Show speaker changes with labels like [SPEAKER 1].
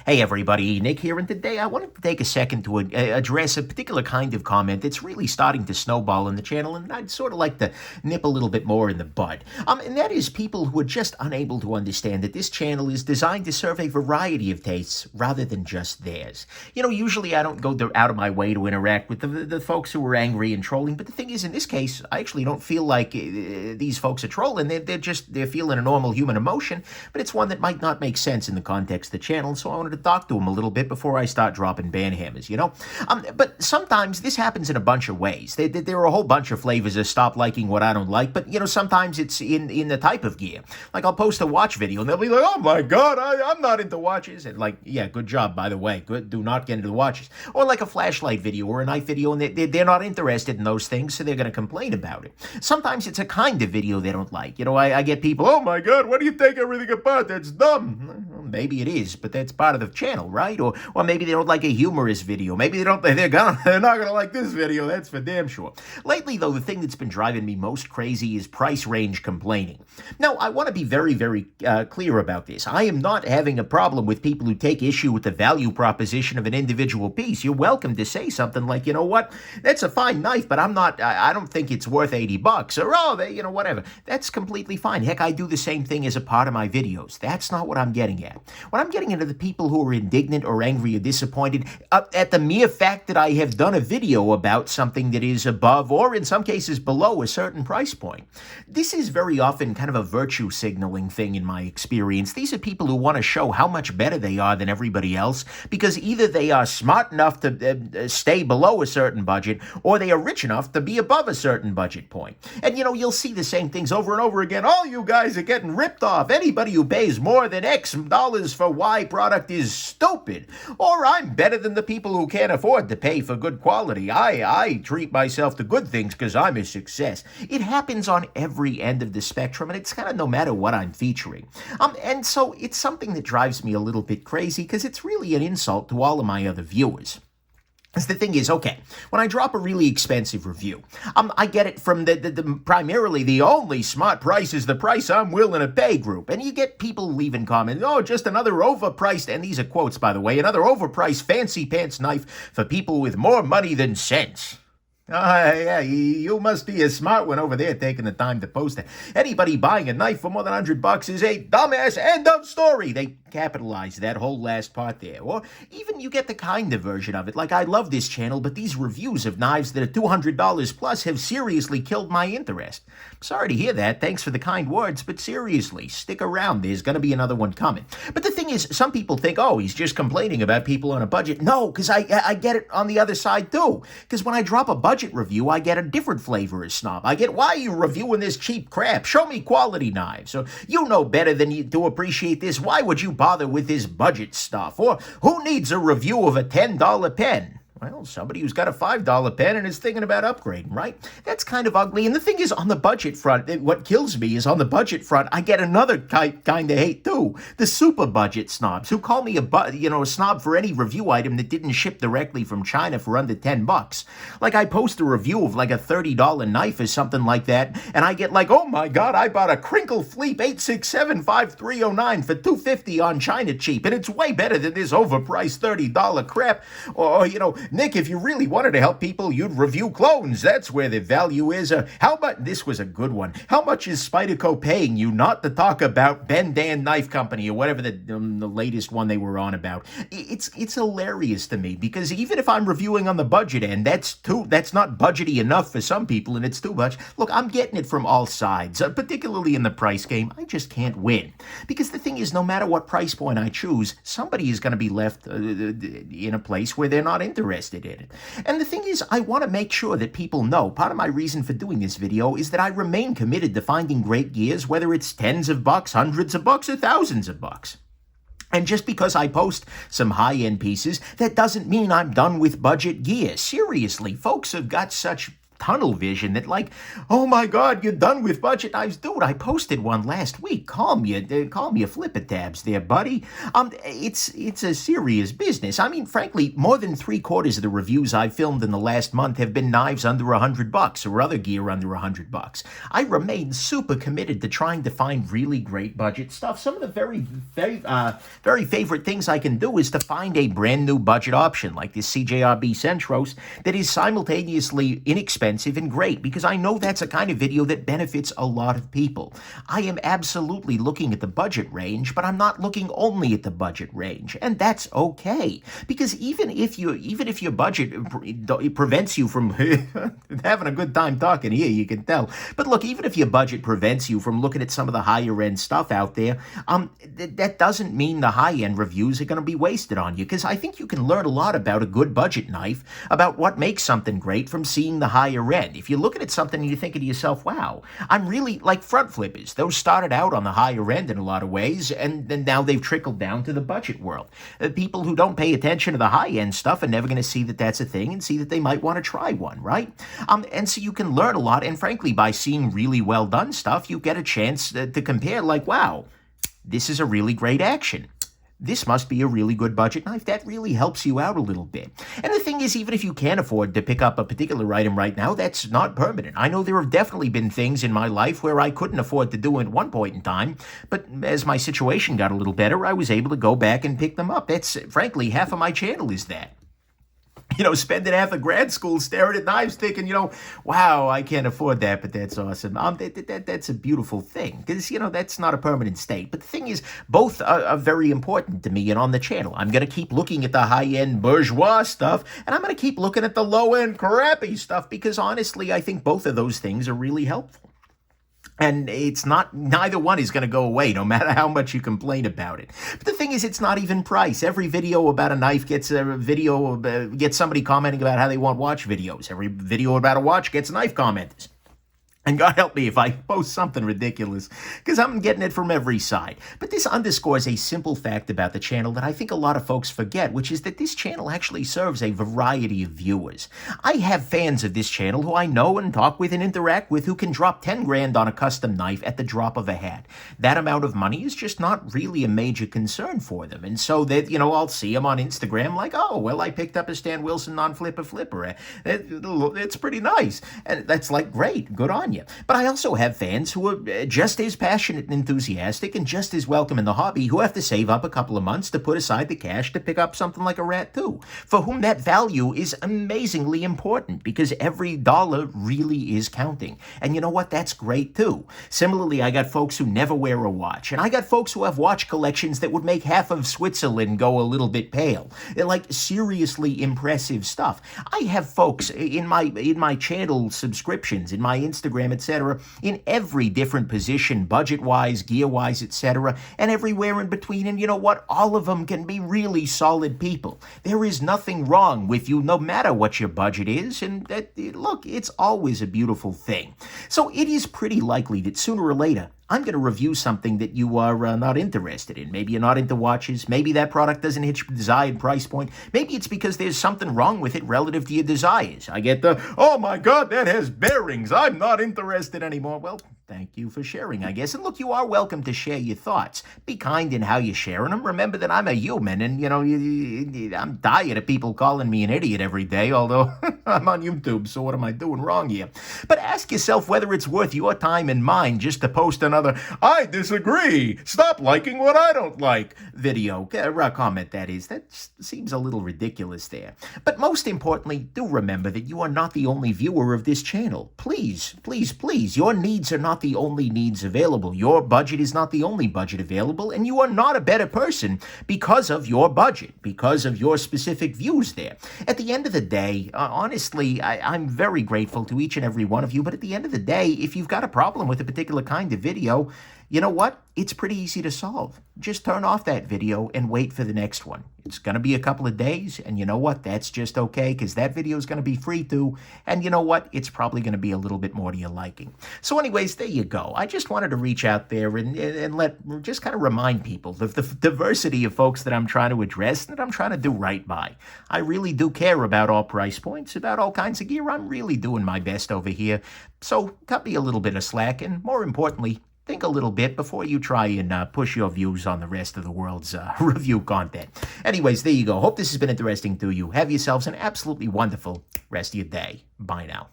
[SPEAKER 1] Hey everybody, Nick here, and today I wanted to take a second to address a particular kind of comment that's really starting to snowball in the channel, and I'd sort of like to nip a little bit more in the bud. And that is people who are just unable to understand that this channel is designed to serve a variety of tastes rather than just theirs. You know, usually I don't go out of my way to interact with the folks who are angry and trolling, but the thing is, in this case, I actually don't feel like these folks are trolling. They're feeling a normal human emotion, but it's one that might not make sense in the context of the channel, so I wanted to talk to them a little bit before I start dropping ban hammers, you know? But sometimes this happens in a bunch of ways. There are a whole bunch of flavors of stop liking what I don't like, but, you know, sometimes it's in the type of gear. Like, I'll post a watch video, and they'll be like, oh my god, I'm not into watches. And like, yeah, good job, by the way. Good, do not get into the watches. Or like a flashlight video or a knife video, and they're not interested in those things, so they're going to complain about it. Sometimes it's a kind of video they don't like. You know, I get people, oh my god, what do you take everything apart? That's dumb. Well, maybe it is, but that's part of the channel, right? Or maybe they don't like a humorous video. Maybe they're not gonna like this video. That's for damn sure. Lately, though, the thing that's been driving me most crazy is price range complaining. Now, I want to be very, very clear about this. I am not having a problem with people who take issue with the value proposition of an individual piece. You're welcome to say something like, you know what, that's a fine knife, but I don't think it's worth $80, or you know, whatever. That's completely fine. Heck, I do the same thing as a part of my videos. That's not what I'm getting at. What I'm getting into the people who are indignant or angry or disappointed at the mere fact that I have done a video about something that is above or in some cases below a certain price point. This is very often kind of a virtue signaling thing in my experience. These are people who want to show how much better they are than everybody else because either they are smart enough to stay below a certain budget or they are rich enough to be above a certain budget point. And you know, you'll see the same things over and over again. All you guys are getting ripped off. Anybody who pays more than X dollars for Y product is stupid. Or I'm better than the people who can't afford to pay for good quality. I treat myself to good things because I'm a success. It happens on every end of the spectrum, and it's kind of no matter what I'm featuring. And so it's something that drives me a little bit crazy because it's really an insult to all of my other viewers. The thing is, okay, when I drop a really expensive review, I get it from the primarily the only smart price is the price I'm willing to pay group. And you get people leaving comments, oh, just another overpriced, and these are quotes, by the way, another overpriced fancy pants knife for people with more money than sense. Yeah, you must be a smart one over there taking the time to post it. Anybody buying a knife for more than $100 is a dumbass, end of story. They capitalize that whole last part there. Or even you get the kinder version of it. Like, I love this channel, but these reviews of knives that are $200 plus have seriously killed my interest. Sorry to hear that. Thanks for the kind words, but seriously, stick around. There's going to be another one coming. But the thing is, some people think, oh, he's just complaining about people on a budget. No, because I get it on the other side too. Because when I drop a budget review, I get a different flavor as snob. I get, why are you reviewing this cheap crap? Show me quality knives. Or, you know better than you to appreciate this. Why would you bother with this budget stuff? Or, who needs a review of a $10 pen? Well, somebody who's got a $5 pen and is thinking about upgrading, right? That's kind of ugly. And the thing is, on the budget front, what kills me is on the budget front, I get another kind of hate too. The super budget snobs who call me a snob for any review item that didn't ship directly from China for under $10. Like, I post a review of like a $30 knife or something like that, and I get like, oh my god, I bought a Crinkle Fleep 867-5309 for $250 on China Cheap, and it's way better than this overpriced $30 crap. Or, you know, Nick, if you really wanted to help people, you'd review clones. That's where the value is. How much? This was a good one. How much is Spyderco paying you not to talk about Ben Dan Knife Company or whatever the latest one they were on about? It's hilarious to me because even if I'm reviewing on the budget end, that's not budgety enough for some people, and it's too much. Look, I'm getting it from all sides, particularly in the price game. I just can't win because the thing is, no matter what price point I choose, somebody is going to be left in a place where they're not interested in it. And the thing is, I want to make sure that people know, part of my reason for doing this video is that I remain committed to finding great gears, whether it's tens of bucks, hundreds of bucks, or thousands of bucks. And just because I post some high-end pieces, that doesn't mean I'm done with budget gear. Seriously, folks have got such tunnel vision that like, oh my God, you're done with budget knives. Dude, I posted one last week. Calm your flipper tabs there, buddy. It's a serious business. I mean, frankly, more than 3/4 of the reviews I've filmed in the last month have been knives under $100 or other gear under $100. I remain super committed to trying to find really great budget stuff. Some of the very favorite things I can do is to find a brand new budget option like this CJRB Centros that is simultaneously inexpensive and great, because I know that's a kind of video that benefits a lot of people. I am absolutely looking at the budget range, but I'm not looking only at the budget range, and that's okay, because even if your budget prevents you from having a good time talking here, you can tell. But look, even if your budget prevents you from looking at some of the higher end stuff out there, that doesn't mean the high end reviews are going to be wasted on you, because I think you can learn a lot about a good budget knife, about what makes something great from seeing the higher end. If you're looking at something and you're thinking to yourself, wow, I'm really like front flippers. Those started out on the higher end in a lot of ways, and then now they've trickled down to the budget world. People who don't pay attention to the high end stuff are never going to see that that's a thing and see that they might want to try one, right? And so you can learn a lot, and frankly, by seeing really well done stuff, you get a chance to compare, like, wow, this is a really great action. This must be a really good budget knife. That really helps you out a little bit. And the thing is, even if you can't afford to pick up a particular item right now, that's not permanent. I know there have definitely been things in my life where I couldn't afford to do it at one point in time, but as my situation got a little better, I was able to go back and pick them up. That's, frankly, half of my channel is that. Spending half of grad school staring at knives thinking, wow, I can't afford that, but that's awesome. That's a beautiful thing, because, that's not a permanent state. But the thing is, both are very important to me and on the channel. I'm going to keep looking at the high-end bourgeois stuff, and I'm going to keep looking at the low-end crappy stuff, because honestly, I think both of those things are really helpful. And neither one is going to go away, no matter how much you complain about it. But the thing is, it's not even price. Every video about a knife gets somebody commenting about how they want watch videos. Every video about a watch gets knife commenters. And God help me if I post something ridiculous, because I'm getting it from every side. But this underscores a simple fact about the channel that I think a lot of folks forget, which is that this channel actually serves a variety of viewers. I have fans of this channel who I know and talk with and interact with who can drop 10 grand on a custom knife at the drop of a hat. That amount of money is just not really a major concern for them. And so that, I'll see them on Instagram like, oh, well, I picked up a Stan Wilson non-flipper. It's pretty nice. And that's like, great, good on you. But I also have fans who are just as passionate and enthusiastic and just as welcome in the hobby, who have to save up a couple of months to put aside the cash to pick up something like a Rat 2, for whom that value is amazingly important, because every dollar really is counting. And you know what? That's great too. Similarly, I got folks who never wear a watch, and I got folks who have watch collections that would make half of Switzerland go a little bit pale. They're like seriously impressive stuff. I have folks in my channel subscriptions, in my Instagram, etc., in every different position, budget-wise, gear-wise, etc., and everywhere in between. And you know what? All of them can be really solid people. There is nothing wrong with you, no matter what your budget is, and look, it's always a beautiful thing. So it is pretty likely that sooner or later, I'm going to review something that you are not interested in. Maybe you're not into watches. Maybe that product doesn't hit your desired price point. Maybe it's because there's something wrong with it relative to your desires. I get the, oh my God, that has bearings. I'm not interested anymore. Well, thank you for sharing, I guess. And look, you are welcome to share your thoughts. Be kind in how you're sharing them. Remember that I'm a human, and, I'm tired of people calling me an idiot every day, although I'm on YouTube, so what am I doing wrong here? But ask yourself whether it's worth your time and mine just to post another, I disagree, stop liking what I don't like video, comment that is. That seems a little ridiculous there. But most importantly, do remember that you are not the only viewer of this channel. Please, please, please, your needs are not the only needs available. Your budget is not the only budget available, and you are not a better person because of your budget, because of your specific views there. At the end of the day, honestly, I'm very grateful to each and every one of you, but at the end of the day, if you've got a problem with a particular kind of video, You know what? It's pretty easy to solve. Just turn off that video and wait for the next one. It's going to be a couple of days, and you know what? That's just okay, because that video is going to be free too, and you know what? It's probably going to be a little bit more to your liking. So anyways, there you go. I just wanted to reach out there and just kind of remind people of the diversity of folks that I'm trying to address and that I'm trying to do right by. I really do care about all price points, about all kinds of gear. I'm really doing my best over here. So cut me a little bit of slack, and more importantly, think a little bit before you try and push your views on the rest of the world's review content. Anyways, there you go. Hope this has been interesting to you. Have yourselves an absolutely wonderful rest of your day. Bye now.